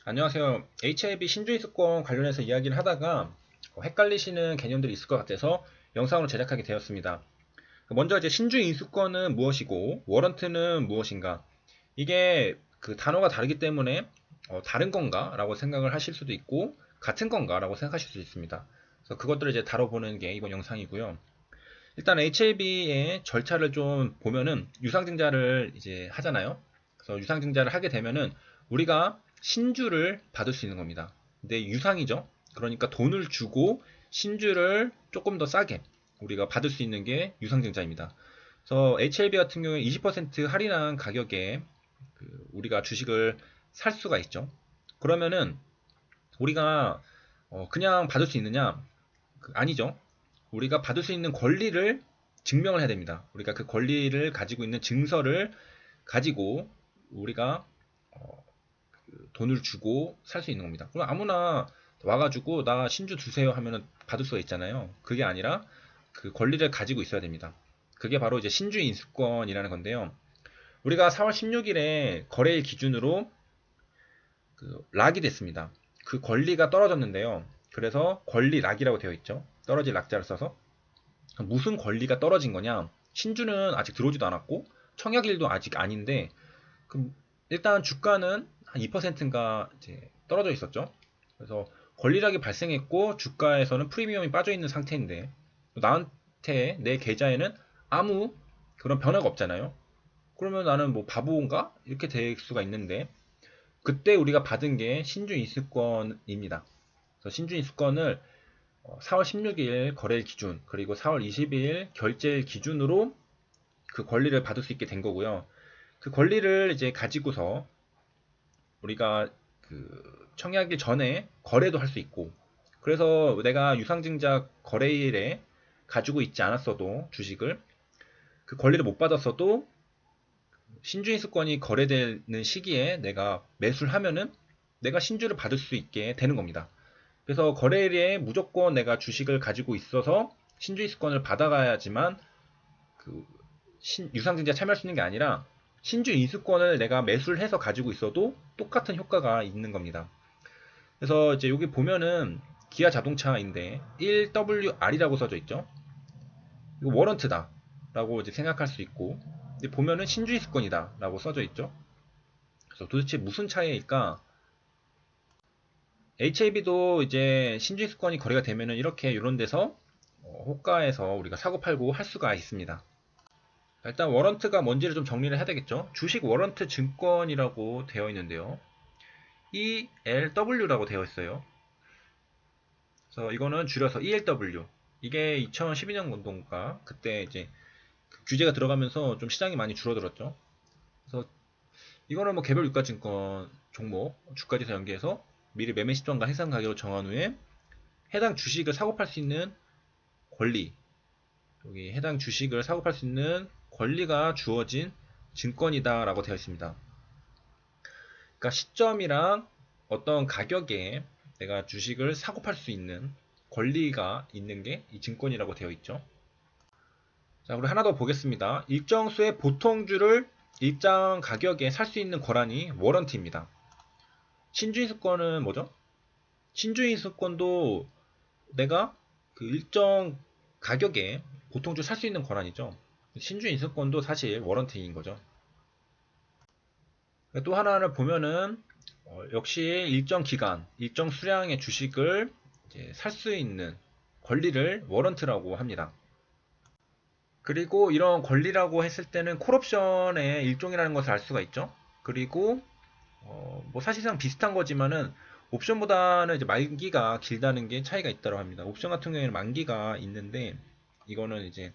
안녕하세요. HIB 신주입수권 관련해서 이야기를 하다가 헷갈리시는 개념들이 있을 것 같아서 영상으로 제작하게 되었습니다. 먼저 이제 신주입수권은 무엇이고 워런트는 무엇인가? 이게 그 단어가 다르기 때문에 다른 건가? 라고 생각을 하실 수도 있고 같은 건가? 라고 생각하실 수도 있습니다. 그래서 그것들을 이제 다뤄보는 게 이번 영상이고요. 일단 HLB의 절차를 좀 보면은 유상증자를 이제 하잖아요. 그래서 유상증자를 하게 되면은 우리가 신주를 받을 수 있는 겁니다. 근데 유상이죠. 그러니까 돈을 주고 신주를 조금 더 싸게 우리가 받을 수 있는 게 유상증자입니다. 그래서 HLB 같은 경우에 20% 할인한 가격에 우리가 주식을 살 수가 있죠. 그러면은 우리가 그냥 받을 수 있느냐? 아니죠. 우리가 받을 수 있는 권리를 증명을 해야 됩니다. 우리가 그 권리를 가지고 있는 증서를 가지고 우리가 돈을 주고 살 수 있는 겁니다. 그럼 아무나 와가지고 나 신주 주세요 하면은 받을 수가 있잖아요. 그게 아니라 그 권리를 가지고 있어야 됩니다. 그게 바로 이제 신주 인수권이라는 건데요. 우리가 4월 16일에 거래일 기준으로 락이 됐습니다. 그 권리가 떨어졌는데요. 그래서 권리 락이라고 되어 있죠. 떨어질 락자를 써서. 무슨 권리가 떨어진 거냐? 신주는 아직 들어오지도 않았고 청약일도 아직 아닌데 일단 주가는 한 2%인가 이제 떨어져 있었죠. 그래서 권리락이 발생했고 주가에서는 프리미엄이 빠져 있는 상태인데 나한테 내 계좌에는 아무 그런 변화가 없잖아요. 그러면 나는 뭐 바보인가? 이렇게 될 수가 있는데 그때 우리가 받은 게 신주 인수권입니다. 그래서 신주 인수권을 4월 16일 거래일 기준 그리고 4월 20일 결제일 기준으로 그 권리를 받을 수 있게 된 거고요. 그 권리를 이제 가지고서 우리가 그 청약일 전에 거래도 할 수 있고 그래서 내가 유상증자 거래일에 가지고 있지 않았어도 주식을 그 권리를 못 받았어도 신주인수권이 거래되는 시기에 내가 매수를 하면은 내가 신주를 받을 수 있게 되는 겁니다. 그래서 거래일에 무조건 내가 주식을 가지고 있어서 신주인수권을 받아가야지만 그 유상증자에 참여할 수 있는 게 아니라 신주 인수권을 내가 매수를 해서 가지고 있어도 똑같은 효과가 있는 겁니다. 그래서 이제 여기 보면은 기아 자동차인데 1WR이라고 써져 있죠. 이거 워런트다 라고 이제 생각할 수 있고 보면은 신주 인수권이다 라고 써져 있죠. 그래서 도대체 무슨 차이일까? HAB도 이제 신주 인수권이 거래가 되면은 이렇게 이런 데서 호가에서 우리가 사고 팔고 할 수가 있습니다. 일단 워런트가 뭔지를 좀 정리를 해야 되겠죠. 주식 워런트 증권이라고 되어 있는데요. ELW라고 되어 있어요. 그래서 이거는 줄여서 ELW. 이게 2012년 운동가 그때 이제 규제가 들어가면서 좀 시장이 많이 줄어들었죠. 그래서 이거는 뭐 개별 유가증권 종목 주가지수 연계해서 미리 매매 시점과 해상 가격을 정한 후에 해당 주식을 사고 팔 수 있는 권리, 여기 해당 주식을 사고 팔 수 있는 권리가 주어진 증권이다라고 되어 있습니다. 그러니까 시점이랑 어떤 가격에 내가 주식을 사고 팔 수 있는 권리가 있는 게 이 증권이라고 되어 있죠. 자, 그리고 하나 더 보겠습니다. 일정 수의 보통주를 일정 가격에 살 수 있는 권한이 워런티입니다. 신주인수권은 뭐죠? 신주인수권도 내가 그 일정 가격에 보통주 살 수 있는 권한이죠. 신주인수권도 사실 워런티인 거죠. 또 하나를 보면은 역시 일정 기간, 일정 수량의 주식을 살 수 있는 권리를 워런트라고 합니다. 그리고 이런 권리라고 했을 때는 콜옵션의 일종이라는 것을 알 수가 있죠. 그리고 뭐 사실상 비슷한 거지만은 옵션보다는 이제 만기가 길다는 게 차이가 있다고 합니다. 옵션 같은 경우에는 만기가 있는데 이거는 이제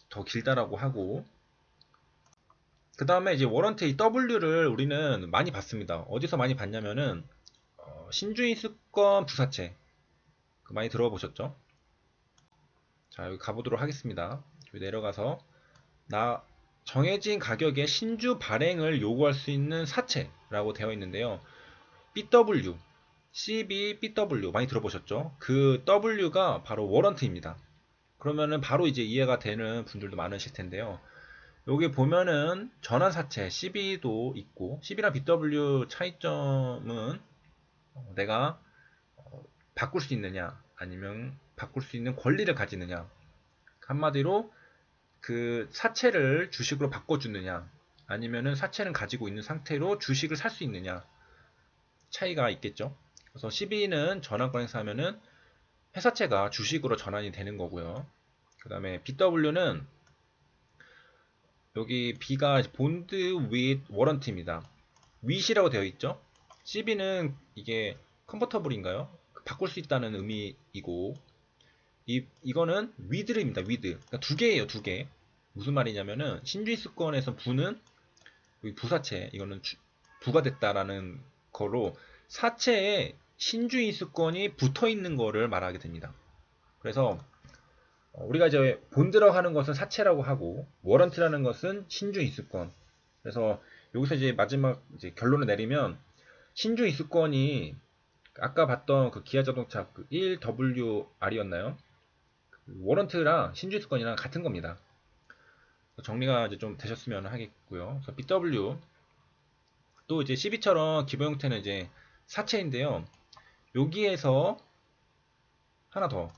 더 길다라고 하고 그 다음에 이제 워런티 W를 우리는 많이 봤습니다. 어디서 많이 봤냐면은 신주인수권 부사채 많이 들어보셨죠? 자, 여기 가보도록 하겠습니다. 여기 내려가서 나 정해진 가격에 신주 발행을 요구할 수 있는 사채라고 되어 있는데요. BW, CB, BW 많이 들어보셨죠? 그 W가 바로 워런트입니다. 그러면은 바로 이제 이해가 되는 분들도 많으실 텐데요. 여기 보면은 전환사채 CB도 있고, CB랑 BW 차이점은 내가 바꿀 수 있느냐, 아니면 바꿀 수 있는 권리를 가지느냐. 한마디로 그 사채를 주식으로 바꿔주느냐, 아니면은 사채는 가지고 있는 상태로 주식을 살 수 있느냐 차이가 있겠죠. 그래서 CB는 전환권 행사하면은 회사채가 주식으로 전환이 되는 거고요. 그 다음에 BW는 여기 B가 본드 with 워런티입니다. with이라고 되어 있죠. CB는 이게 컨버터블인가요? 바꿀 수 있다는 의미이고, 이거는 with입니다. with. 그러니까 두 개예요, 두 개. 무슨 말이냐면은 신주입수권에서 부는 여기 부사채, 이거는 부가 됐다라는 거로 사채에 신주입수권이 붙어 있는 거를 말하게 됩니다. 그래서 우리가 이제 본드라고 하는 것은 사채라고 하고 워런트라는 것은 신주입수권. 그래서 여기서 이제 마지막 이제 결론을 내리면 신주입수권이 아까 봤던 그 기아자동차 그 1WR이었나요? 워런트랑 신주입수권이랑 같은 겁니다. 정리가 이제 좀 되셨으면 하겠고요. 그래서 BW 또 이제 CB처럼 기본 형태는 이제 사채인데요. 여기에서 하나 더.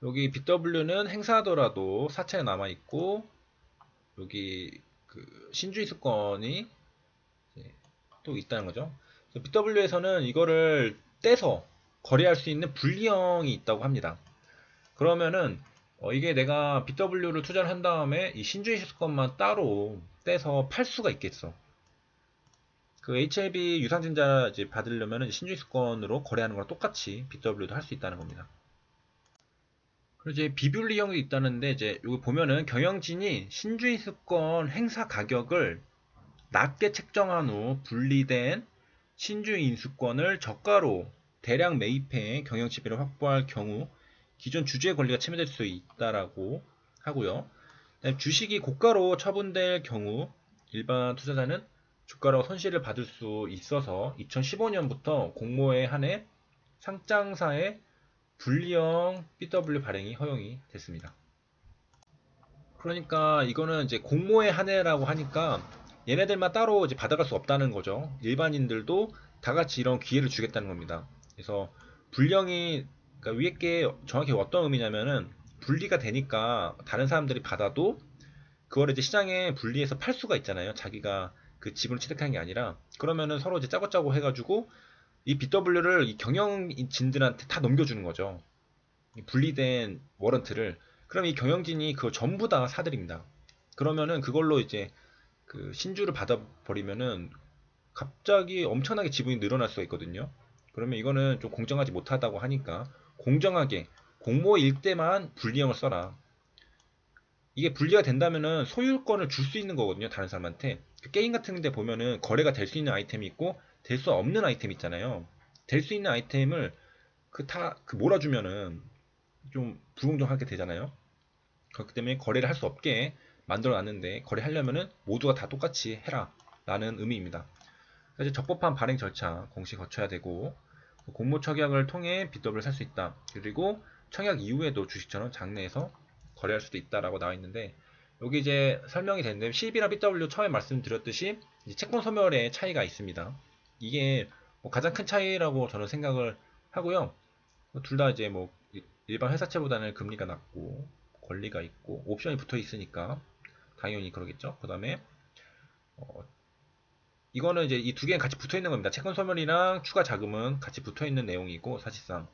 여기 BW는 행사하더라도 사채가 남아 있고 여기 그 신주입수권이 또 있다는 거죠. BW에서는 이거를 떼서 거래할 수 있는 분리형이 있다고 합니다. 그러면은 이게 내가 BW를 투자를 한 다음에 이 신주입수권만 따로 떼서 팔 수가 있겠어. 그 HLB 유상증자 이제 받으려면 신주입수권으로 거래하는 거랑 똑같이 BW도 할 수 있다는 겁니다. 그리고 이제 비분리형이 있다는데 이제 여기 보면은 경영진이 신주입수권 행사 가격을 낮게 책정한 후 분리된 신주인수권을 저가로 대량 매입해 경영지배를 확보할 경우 기존 주주의 권리가 침해될 수 있다라고 하고요. 주식이 고가로 처분될 경우 일반 투자자는 주가로 손실을 받을 수 있어서 2015년부터 공모에 한해 상장사의 분리형 BW 발행이 허용이 됐습니다. 그러니까 이거는 이제 공모에 한해라고 하니까 얘네들만 따로 이제 받아갈 수 없다는 거죠. 일반인들도 다 같이 이런 기회를 주겠다는 겁니다. 그래서 분량이 그러니까 위에 게 정확히 어떤 의미냐면은 분리가 되니까 다른 사람들이 받아도 그걸 이제 시장에 분리해서 팔 수가 있잖아요. 자기가 그 지분을 취득한 게 아니라 그러면은 서로 이제 짜고짜고 해가지고 이 BW를 이 경영진들한테 다 넘겨주는 거죠. 분리된 워런트를. 그럼 이 경영진이 그걸 전부 다 사들입니다. 그러면은 그걸로 이제 그 신주를 받아버리면은 갑자기 엄청나게 지분이 늘어날 수가 있거든요. 그러면 이거는 좀 공정하지 못하다고 하니까 공정하게 공모일 때만 분리형을 써라. 이게 분리가 된다면은 소유권을 줄 수 있는 거거든요. 다른 사람한테. 그 게임 같은 데 보면은 거래가 될 수 있는 아이템이 있고 될 수 없는 아이템이 있잖아요. 될 수 있는 아이템을 그 몰아주면은 좀 불공정하게 되잖아요. 그렇기 때문에 거래를 할 수 없게 만들어 놨는데 거래하려면은 모두가 다 똑같이 해라 라는 의미입니다. 그래서 적법한 발행 절차 공시 거쳐야 되고 공모 청약을 통해 BW를 살 수 있다. 그리고 청약 이후에도 주식처럼 장내에서 거래할 수도 있다라고 나와 있는데 여기 이제 설명이 되는데 CB랑 BW 처음에 말씀드렸듯이 채권 소멸의 차이가 있습니다. 이게 뭐 가장 큰 차이라고 저는 생각을 하고요. 둘 다 이제 뭐 일반 회사채보다는 금리가 낮고 권리가 있고 옵션이 붙어 있으니까 당연히 그러겠죠. 그 다음에 이거는 이제 이 두 개는 같이 붙어 있는 겁니다. 채권 소멸이랑 추가 자금은 같이 붙어 있는 내용이고 사실상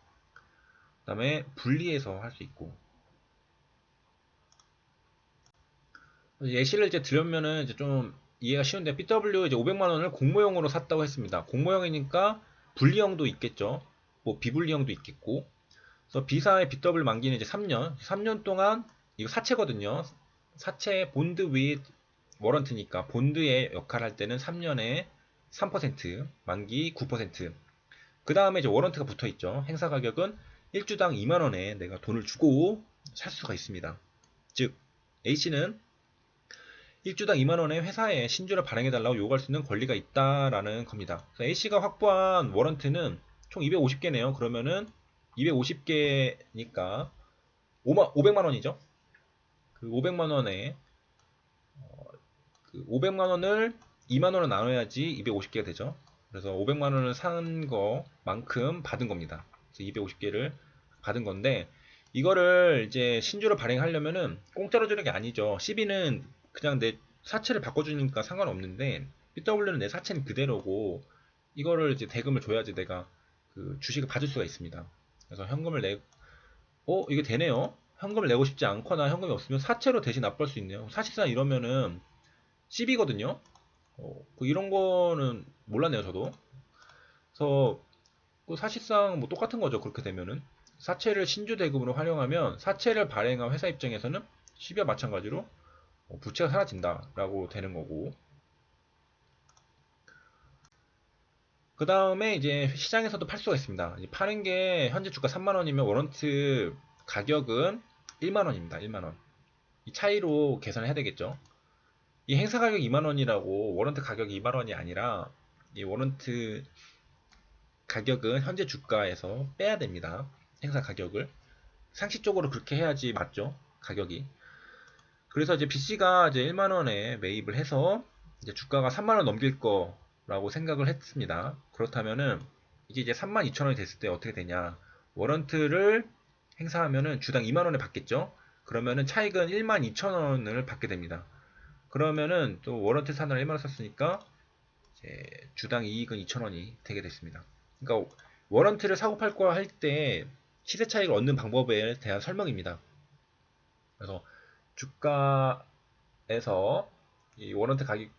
그 다음에 분리해서 할 수 있고 예시를 이제 들으면은 이제 좀 이해가 쉬운데 BW 이제 500만 원을 공모형으로 샀다고 했습니다. 공모형이니까 분리형도 있겠죠. 뭐 비분리형도 있겠고. 그래서 B사의 BW 만기는 이제 3년. 3년 동안 이거 사채거든요. 사채 본드 윗 워런트니까 본드의 역할을 할 때는 3년에 3%, 만기 9%. 그 다음에 이제 워런트가 붙어 있죠. 행사 가격은 1주당 2만 원에 내가 돈을 주고 살 수가 있습니다. 즉 A씨는 1주당 2만원의 회사에 신주를 발행해달라고 요구할 수 있는 권리가 있다라는 겁니다. A씨가 확보한 워런트는 총 250개네요. 그러면은 250개니까 500만원이죠. 그 500만원에 500만 원을 2만 원을 나눠야지 250개가 되죠. 그래서 500만 원을 산 거만큼 받은 겁니다. 그래서 250개를 받은 건데 이거를 이제 신주로 발행하려면은 공짜로 주는 게 아니죠. CB는 그냥 내 사채를 바꿔주니까 상관없는데 BW는 내 사채는 그대로고 이거를 이제 대금을 줘야지 내가 그 주식을 받을 수가 있습니다. 그래서 현금을 이게 되네요. 현금을 내고 싶지 않거나 현금이 없으면 사채로 대신 납부할 수 있네요. 사실상 이러면은 CB거든요. 이런 거는 몰랐네요, 저도. 그래서 사실상 뭐 똑같은 거죠. 그렇게 되면은 사채를 신주 대금으로 활용하면 사채를 발행한 회사 입장에서는 CB와 마찬가지로 부채가 사라진다라고 되는 거고. 그 다음에 이제 시장에서도 팔 수가 있습니다. 파는 게 현재 주가 3만 원이면 워런트 가격은 1만 원입니다. 1만 원. 이 차이로 계산을 해야 되겠죠. 이 행사 가격 2만 원이라고 워런트 가격이 2만 원이 아니라 이 워런트 가격은 현재 주가에서 빼야 됩니다. 행사 가격을. 상식적으로 그렇게 해야지 맞죠? 가격이. 그래서 이제 BC가 이제 1만 원에 매입을 해서 이제 주가가 3만 원 넘길 거라고 생각을 했습니다. 그렇다면은 이게 이제 3만 2천 원이 됐을 때 어떻게 되냐? 워런트를 행사하면은 주당 2만 원에 받겠죠? 그러면은 차익은 1만 2천 원을 받게 됩니다. 그러면은 또 워런트 산을 1만 원 샀으니까 이제 주당 이익은 2천 원이 되게 됐습니다. 그러니까 워런트를 사고 팔고 할 때 시세 차익을 얻는 방법에 대한 설명입니다. 그래서 주가에서 이 워런트 가격,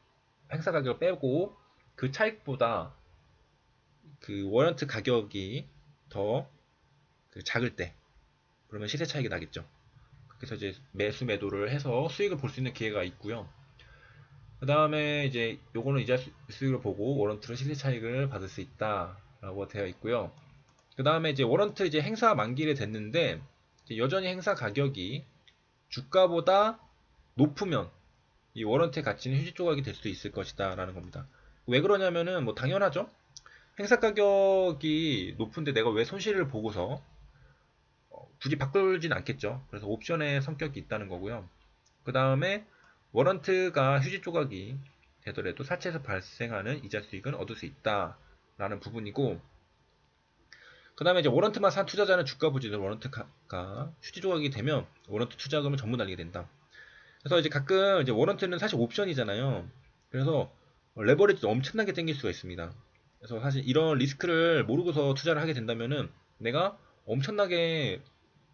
행사 가격을 빼고 그 차익보다 그 워런트 가격이 더 그 작을 때 그러면 시세 차익이 나겠죠. 그래서 이제 매수 매도를 해서 수익을 볼 수 있는 기회가 있고요. 그 다음에 이제 요거는 이자 수익을 보고 워런트로 시세 차익을 받을 수 있다라고 되어 있고요. 그 다음에 이제 워런트 이제 행사 만기를 됐는데 여전히 행사 가격이 주가보다 높으면 이 워런트의 가치는 휴지 조각이 될 수 있을 것이다 라는 겁니다. 왜 그러냐면은 뭐 당연하죠. 행사 가격이 높은데 내가 왜 손실을 보고서 굳이 바꾸진 않겠죠. 그래서 옵션의 성격이 있다는 거고요. 그 다음에 워런트가 휴지 조각이 되더라도 사채에서 발생하는 이자 수익은 얻을 수 있다라는 부분이고, 그 다음에 이제 워런트만 산 투자자는 주가 부진을 워런트가 휴지 조각이 되면 워런트 투자금을 전부 날리게 된다. 그래서 이제 가끔 이제 워런트는 사실 옵션이잖아요. 그래서 레버리지도 엄청나게 땡길 수가 있습니다. 그래서 사실 이런 리스크를 모르고서 투자를 하게 된다면은 내가 엄청나게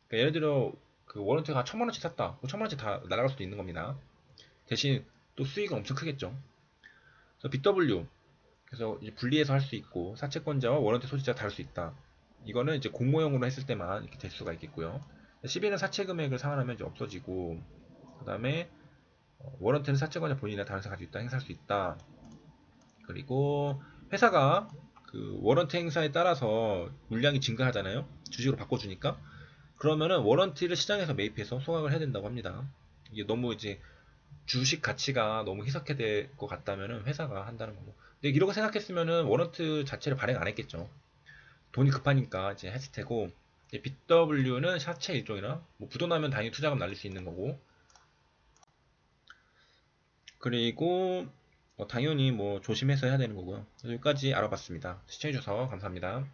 그러니까 예를 들어 그 워런트가 1,000만 원씩 샀다. 1,000만 원씩 다 날아갈 수도 있는 겁니다. 대신 또 수익은 엄청 크겠죠. 그래서 BW 그래서 이제 분리해서 할 수 있고 사채권자와 워런트 소지자가 다를 수 있다. 이거는 이제 공모형으로 했을 때만 이렇게 될 수가 있겠고요. 시비는 사채 금액을 상환하면 이제 없어지고 그 다음에 워런트는 사채권자 본인이나 다른 사람 가지고 있다 행사할 수 있다. 그리고 회사가 그 워런트 행사에 따라서 물량이 증가하잖아요. 주식으로 바꿔주니까. 그러면은 워런티를 시장에서 매입해서 소각을 해야 된다고 합니다. 이게 너무 이제 주식 가치가 너무 희석될 것 같다면은 회사가 한다는 거고. 근데 이렇게 생각했으면은 워런트 자체를 발행 안 했겠죠. 돈이 급하니까 이제 했을 테고. BW는 사채 일종이라 뭐 부도나면 당연히 투자금 날릴 수 있는 거고. 그리고 당연히 뭐 조심해서 해야 되는 거고요. 여기까지 알아봤습니다. 시청해주셔서 감사합니다.